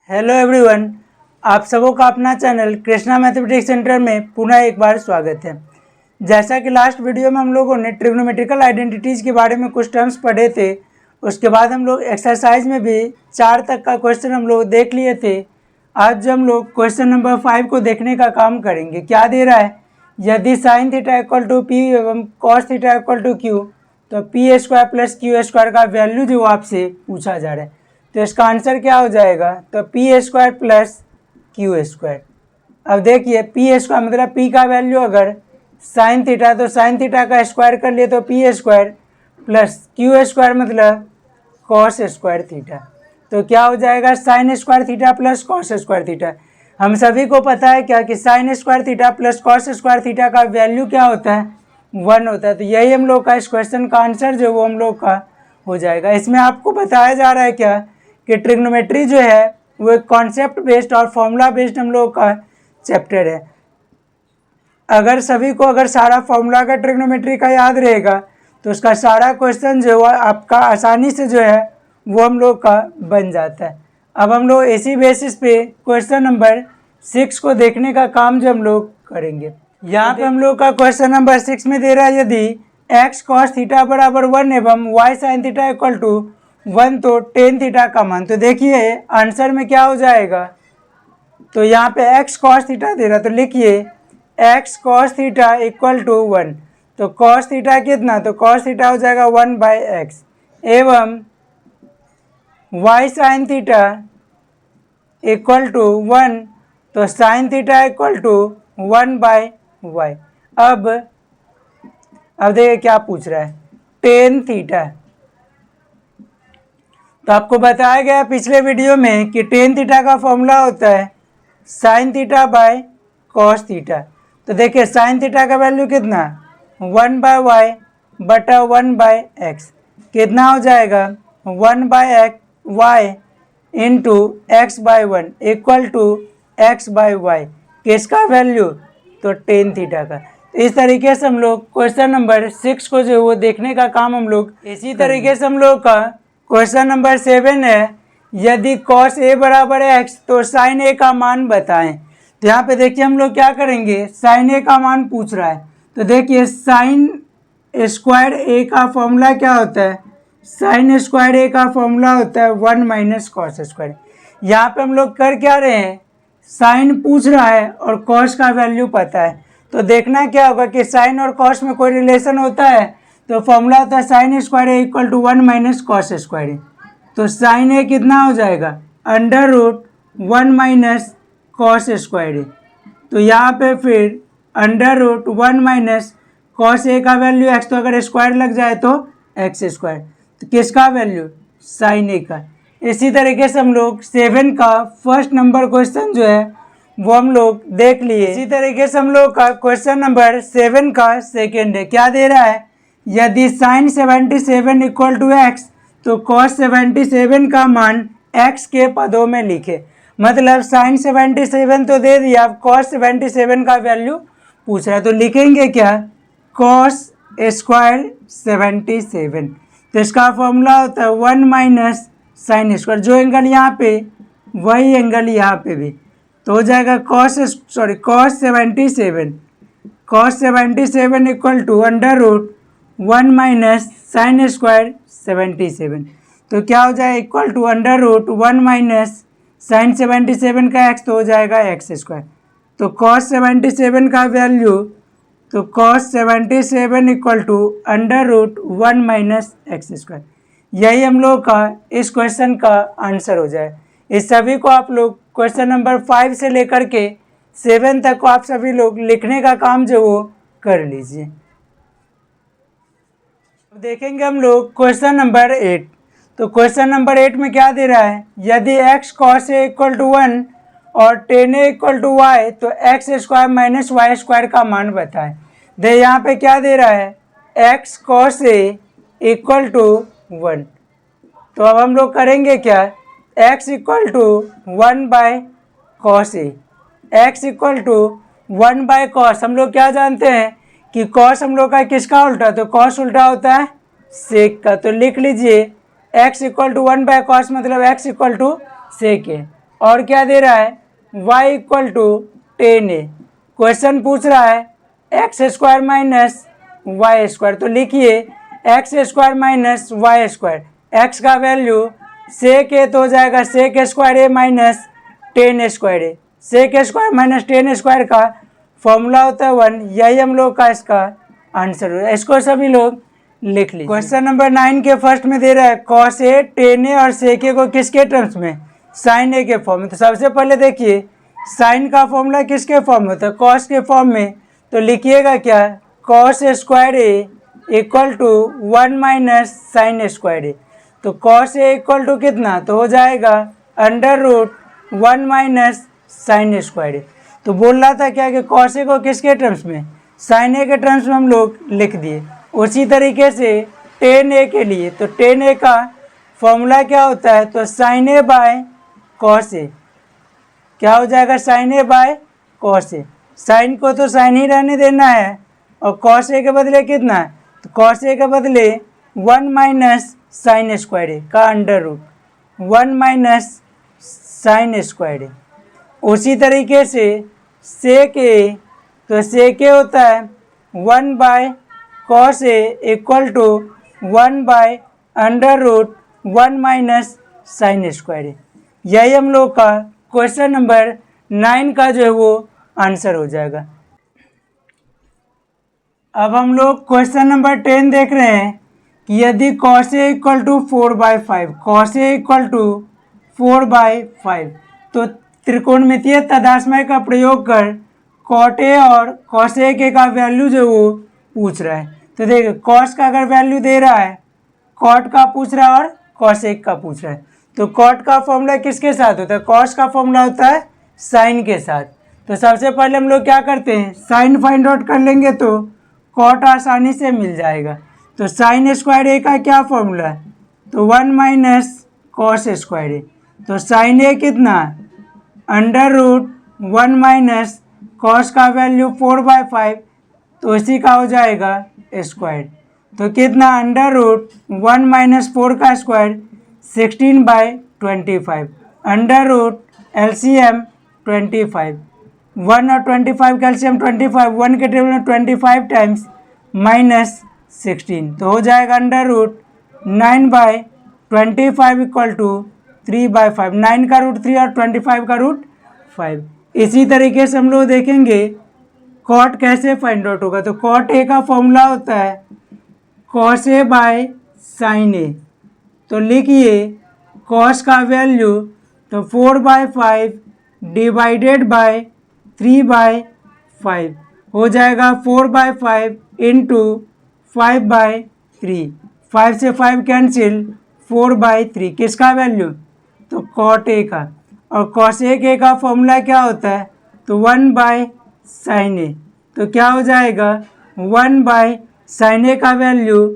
Hello everyone, आप सबों का अपना चैनल कृष्णा मैथमेटिक्स सेंटर में पुनः एक बार स्वागत है। जैसा कि लास्ट वीडियो में हम लोगों ने ट्रिग्नोमेट्रिकल आइडेंटिटीज़ के बारे में कुछ टर्म्स पढ़े थे, उसके बाद हम लोग एक्सरसाइज में भी 4 तक का क्वेश्चन हम लोग देख लिए थे। आज जो हम लोग क्वेश्चन नंबर 5 को देखने का काम करेंगे, क्या दे रहा है, यदि sine theta equal to P एवं cos theta equal to Q, तो P square plus Q square का वैल्यू जो आपसे पूछा जा रहा है, तो इसका आंसर क्या हो जाएगा, तो P square plus Q square. अब देखिए पी स्क्वायर मतलब पी का वैल्यू अगर साइन थीटा, तो साइन थीटा का स्क्वायर कर लिए तो P square plus Q square मतलब कॉस स्क्वायर थीटा। तो क्या हो जाएगा, sign square theta plus cos square theta. हम सभी को पता है क्या कि sign square theta plus cos square theta का वैल्यू क्या होता है, 1 होता है। तो यही हम लोग का इस क्वेश्चन का आंसर जो वो हम लोग का हो जाएगा। इसमें आपको बताया जा रहा है क्या कि ट्रिग्नोमेट्री जो है वो एक कॉन्सेप्ट बेस्ड और फॉर्मूला बेस्ड हम लोग का चैप्टर है। अगर सभी को अगर सारा फॉर्मूला का ट्रिग्नोमेट्री का याद रहेगा तो उसका सारा क्वेश्चन जो है आपका आसानी से जो है वो हम लोग का बन जाता है। अब हम लोग इसी बेसिस पे क्वेश्चन नंबर 6 को देखने का काम जो हम लोग करेंगे। यहाँ पे हम लोग का क्वेश्चन नंबर 6 में दे रहा है, यदि एक्स कॉस थीटा बराबर 1 एवं y sine theta equal to 1 तो टेन थीटा का मान। तो देखिए आंसर में क्या हो जाएगा, तो यहाँ पे एक्स कॉस थीटा दे रहा, तो लिखिए x cos theta equal to 1। तो कॉस थीटा कितना, तो कॉस थीटा हो जाएगा 1/x एवं y sine theta equal to 1, तो sign theta equal to 1/y। अब देखिए क्या पूछ रहा है, टेन थीटा। तो आपको बताया गया पिछले वीडियो में कि टेन थीटा का फॉर्मूला होता है sine theta by cos theta. तो देखिए साइन थीटा का वैल्यू कितना, 1/y बटा 1/x, कितना हो जाएगा 1/y into x/1 equal to x/y। किसका वैल्यू, तो टेन थीटा का। तो इस तरीके से हम लोग क्वेश्चन नंबर 6 को जो वो देखने का काम हम लोग इसी तरीके से हम लोग का क्वेश्चन नंबर 7 है, यदि cos a बराबर है x तो साइन a का मान बताएं। तो यहाँ पे देखिए हम लोग क्या करेंगे, साइन a का मान पूछ रहा है। तो देखिए साइन स्क्वायर a का फॉर्मूला क्या होता है, साइन स्क्वायर a का फॉर्मूला होता है 1 माइनस कॉस स्क्वायर। यहाँ पे हम लोग कर क्या रहे हैं, साइन पूछ रहा है और कॉस का वैल्यू पता है। तो देखना क्या होगा कि साइन और कॉस में कोई रिलेशन होता है, तो फॉर्मूला होता है sine square A equal to 1 minus cos square A. तो साइन ए कितना हो जाएगा, under root 1 minus cos square A. तो यहाँ पे फिर under root 1 minus cos A का वैल्यू एक्स, तो अगर स्क्वायर लग जाए तो एक्स स्क्वायर। तो किसका वैल्यू, साइन ए का। इसी तरीके से हम लोग 7 का फर्स्ट नंबर क्वेश्चन जो है वो हम लोग देख लिए। इसी तरीके से हम लोग का क्वेश्चन नंबर 7 का सेकेंड है, क्या दे रहा है, यदि साइन 77 इक्वल टू एक्स तो कॉस 77 का मान x के पदों में लिखे। मतलब साइन 77 तो दे दिया, अब कॉस 77 का वैल्यू पूछ रहा है, तो लिखेंगे क्या, कॉस स्क्वायर 77। तो इसका फॉर्मूला होता है 1 माइनस साइन स्क्वायर, जो एंगल यहाँ पे वही एंगल यहाँ पे भी, तो हो जाएगा cos 77 equal to under root 1 minus sine square 77। तो क्या हो जाएगा, equal to under root 1 minus sine 77 का x, तो हो जाएगा एक्स स्क्वायर। तो कॉस 77 का वैल्यू, तो cos 77 equal to under root 1 minus x square. यही हम लोग का इस क्वेश्चन का आंसर हो जाए। इस सभी को आप लोग क्वेश्चन नंबर 5 से लेकर के 7 तक को आप सभी लोग लिखने का काम जो वो कर लीजिए। देखेंगे हम लोग क्वेश्चन नंबर 8। तो क्वेश्चन नंबर 8 में क्या दे रहा है, यदि x cos a equal to 1 और tan a equal to y तो x square minus y square का मान बताएं। दे यहाँ पे क्या दे रहा है, x cos a equal to 1। तो अब हम लोग करेंगे क्या, x equal to 1/cos a, x equal to 1/cos। हम लोग क्या जानते हैं कि cos हम लोग का किसका उल्टा, तो cos उल्टा होता है सेक का। तो लिख लीजिए x इक्वल टू 1/cos मतलब x इक्वल टू सेक है। और क्या दे रहा है y equal to 10a। Question पूछ रहा है x square minus y square, तो लिखिए x square minus y square. X का वैल्यू सेक ए तो हो जाएगा sec square a minus 10 square a. Sec square minus 10 square का फॉर्मूला होता है 1। यही हम लोग का इसका आंसर हो। इसको सभी लोग लिख लीजिए। क्वेश्चन नंबर 9 के फर्स्ट में दे रहा है कॉस ए, टेन ए और सेक ए को किसके टर्म्स में, साइन ए के फॉर्म में। तो सबसे पहले देखिए साइन का फॉर्मूला किसके फॉर्म में होता है, कॉस के फॉर्म में। तो लिखिएगा क्या, cos square A equal to 1 minus sine square A. तो कॉस ए इक्वल टू कितना, तो हो जाएगा under root 1 minus sine square A. तो बोल रहा था क्या कि कॉस ए को किसके टर्म्स में, साइन ए के टर्म्स में हम लोग लिख दिए। उसी तरीके से टेन ए के लिए, तो टेन ए का फॉर्मूला क्या होता है, तो sine a by cos a. क्या हो जाएगा, sine a by cos a. Sine को तो साइन ही रहने देना है और कॉस ए के बदले कितना है, तो कॉस ए के बदले 1 माइनस साइन स्क्वायर ए का under root 1 minus sine square A. उसी तरीके से सेक ए, तो सेक ए होता है 1 by cos A equal to 1 by under root 1 minus sine square A. यही हम लोग का क्वेश्चन नंबर 9 का जो है वो आंसर हो जाएगा। अब हम लोग क्वेश्चन नंबर 10 देख रहे हैं कि यदि cos A equal to 4/5, cos A equal to 4/5, तो त्रिकोणमितीय तदाश्मय का प्रयोग कर कॉट ए और कॉस ए के का वैल्यू जो वो पूछ रहा है। तो देखिए कॉस का अगर वैल्यू दे रहा है, कॉट का पूछ रहा है और कॉस ए का पूछ रहा है, तो कॉट का फॉर्मूला किसके साथ होता है, कॉस का फॉर्मूला होता है साइन के साथ। तो सबसे पहले हम लोग क्या करते हैं, साइन फाइंड आउट कर लेंगे तो कॉट आसानी से मिल जाएगा। तो साइन स्क्वायर ए का क्या फॉर्मूला है, तो 1 माइनस कॉस स्क्वायर ए। तो साइन ए कितना, अंडर रूट 1 माइनस कॉस का वैल्यू 4/5, तो इसी का हो जाएगा स्क्वायर। तो कितना, अंडर रूट 1 माइनस 4 का स्क्वायर 16/25, अंडर रूट एलसीएम 25, 1 और 25 का एलसीएम 25, 1 के टेबल में 25 टाइम्स माइनस 16, तो हो जाएगा अंडर रूट 9/25 इक्वल टू 3/5। 9 का रूट 3 और 25 का रूट 5। इसी तरीके से हम लोग देखेंगे कॉट कैसे फाइंड आउट होगा। तो कॉट ए का फॉर्मूला होता है कॉस ए बाय साइन ए। तो लिखिए कॉस का वैल्यू, तो 4/5 डिवाइडेड बाय 3/5 हो जाएगा 4/5 इंटू 5/3। 5 से 5 कैंसिल, 4/3 किसका वैल्यू, तो कॉट ए का। और कॉस ए के का फॉर्मूला क्या होता है, तो 1 बाय साइन ए। तो क्या हो जाएगा, 1 बाय साइन ए का वैल्यू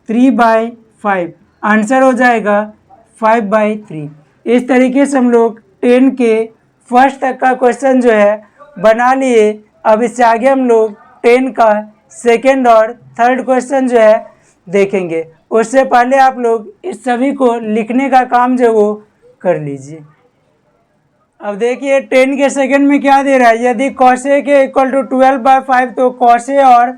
3/5, आंसर हो जाएगा 5/3। इस तरीके से हम लोग 10 के फर्स्ट तक का क्वेश्चन जो है बना लिए। अब इससे आगे हम लोग 10 का सेकेंड और थर्ड क्वेश्चन जो है देखेंगे। उससे पहले आप लोग इस सभी को लिखने का काम जो वो कर लीजिए। अब देखिए 10 के सेकंड में क्या दे रहा है, यदि कॉस ए के इक्वल टू 12/5, तो कॉस ए और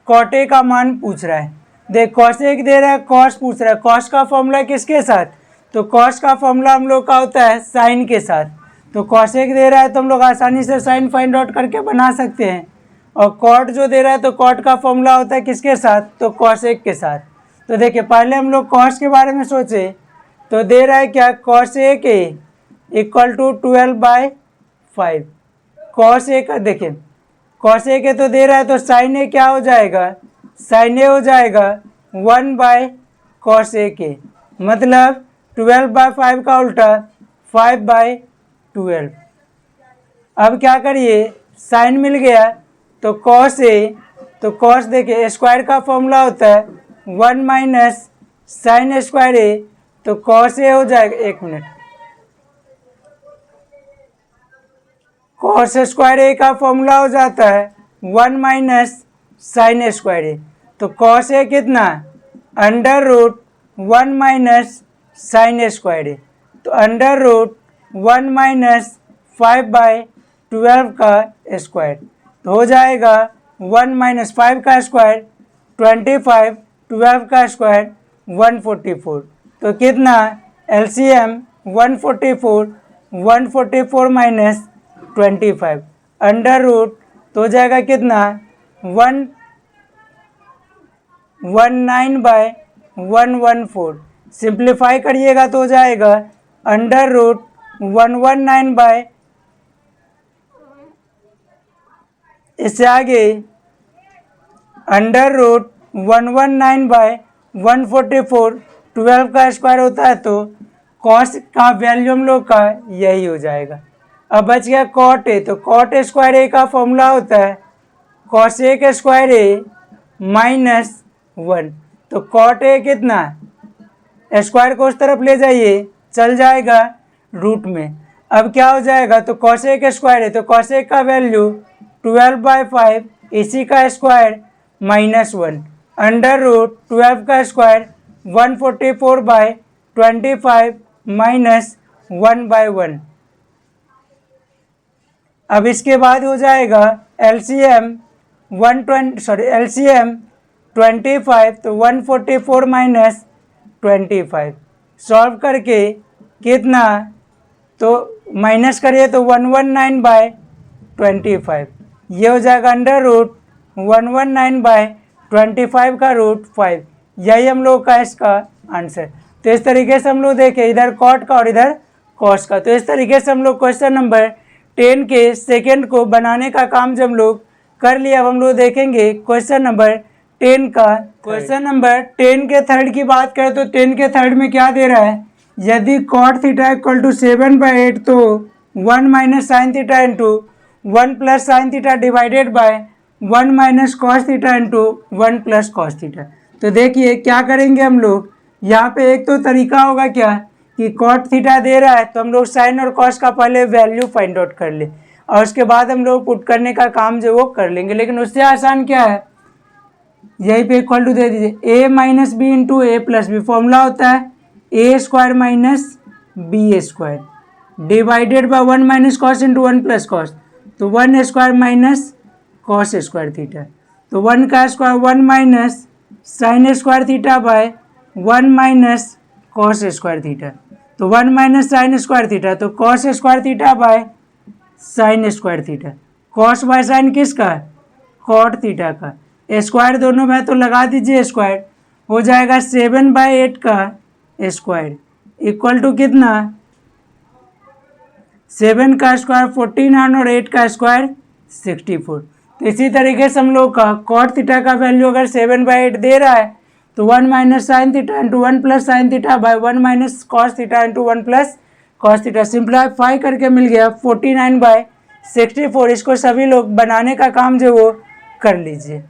कॉट ए का मान पूछ रहा है। देख कॉस ए दे रहा है, कॉस पूछ रहा है। कॉस का फॉर्मूला किसके साथ, तो कॉस का फॉर्मूला हम लोग का होता है साइन के साथ। तो कॉस ए दे रहा है तो हम लोग आसानी से साइन फाइंड आउट करके बना सकते हैं। और कॉट जो दे रहा है तो कॉट का फॉर्मूला होता है किसके साथ, तो कॉस ए के साथ। तो देखिए पहले हम लोग कॉस के बारे में सोचे, तो दे रहा है क्या, कॉस ए के इक्वल टू 12/5। कॉस ए का देखिए, कॉस ए के तो दे रहा है, तो साइन ए क्या हो जाएगा, साइन ए हो जाएगा 1 बाय कॉस ए के, मतलब 12/5 का उल्टा 5/12। अब क्या करिए, साइन मिल गया तो कॉस ए, तो कॉस देखिए स्क्वायर का फॉर्मूला होता है 1 माइनस साइन स्क्वायर ए। तो कॉस ए हो जाएगा, एक मिनट, कॉस स्क्वायर ए का फॉर्मूला हो जाता है 1 माइनस साइन स्क्वायर ए। तो कॉस ए कितना, under root 1 minus sine square A. तो अंडर रूट 1 माइनस 5/12 का स्क्वायर, तो हो जाएगा 1 माइनस 5 का स्क्वायर 25, 12 का स्क्वायर 144। तो कितना एलसीएम 144 माइनस 25 अंडर रूट, तो हो जाएगा कितना 119/114। सिंप्लीफाई करिएगा तो हो जाएगा अंडर रूट 119 इससे आगे अंडर रूट 119/144 12 का स्क्वायर होता है, तो कॉस का वैल्यू हम लोग का यही हो जाएगा। अब बच गया कॉट ए, तो कॉट स्क्वायर ए का फॉर्मूला होता है कॉस ए के स्क्वायर ए -1। तो कॉट ए कितना स्क्वायर को उस तरफ ले जाइए, चल जाएगा रूट में। अब क्या हो जाएगा, तो कॉस ए के स्क्वायर है, तो कॉस ए का वैल्यू 12/5 इसी का स्क्वायर -1 अंडर रूट 12 का स्क्वायर 144/25 -1/1। अब इसके बाद हो जाएगा एलसीएम 25, तो 144 माइनस 25 सॉल्व करके कितना, तो माइनस करिए तो 119/25, ये हो जाएगा अंडर रूट 119/25 का रूट 5। यही हम लोग का इसका आंसर। तो इस तरीके से हम लोग देखें इधर कॉट का और इधर कॉस का। तो इस तरीके से हम लोग क्वेश्चन नंबर 10 के सेकेंड को बनाने का काम जब हम लोग कर लिया, अब हम लोग देखेंगे क्वेश्चन नंबर 10 का। क्वेश्चन नंबर 10 के थर्ड की बात करें तो 10 के थर्ड में क्या दे रहा है, यदि कॉट थीटा इक्वल टू 7/8 तो 1 minus sine theta into 1 plus sine theta divided by 1 minus cos theta into 1 plus cos theta. तो देखिए क्या करेंगे हम लोग, यहाँ पे एक तो तरीका होगा क्या कि कॉट थीटा दे रहा है तो हम लोग साइन और कॉस का पहले वैल्यू फाइंड आउट कर ले और उसके बाद हम लोग पुट करने का काम जो वो कर लेंगे। लेकिन उससे आसान क्या है, यहीं पे इक्वल टू दे दीजिए a minus B into A plus B. Formula होता है A square minus B square divided by 1 minus cos into 1 plus cos, तो 1 square minus cos square theta, तो 1 का square 1 minus sine square theta by 1 minus cos square theta, तो 1 minus sine square theta, तो cos square theta by sine square theta. Cos by sine किसका, cot theta का। Square दोनों में तो लगा दीजिए स्क्वायर, हो जाएगा 7/8 का स्क्वायर इक्वल टू कितना 7 का स्क्वायर 49 और 8 का स्क्वायर 64। तो इसी तरीके से हम लोग का कॉट थीटा का वैल्यू अगर 7/8 दे रहा है तो 1 minus sine theta into 1 plus sine theta by 1 minus cos theta into 1 plus cos theta. Simplify करके मिल गया 49/64। इसको सभी लोग बनाने का काम जो वो कर लीजिए।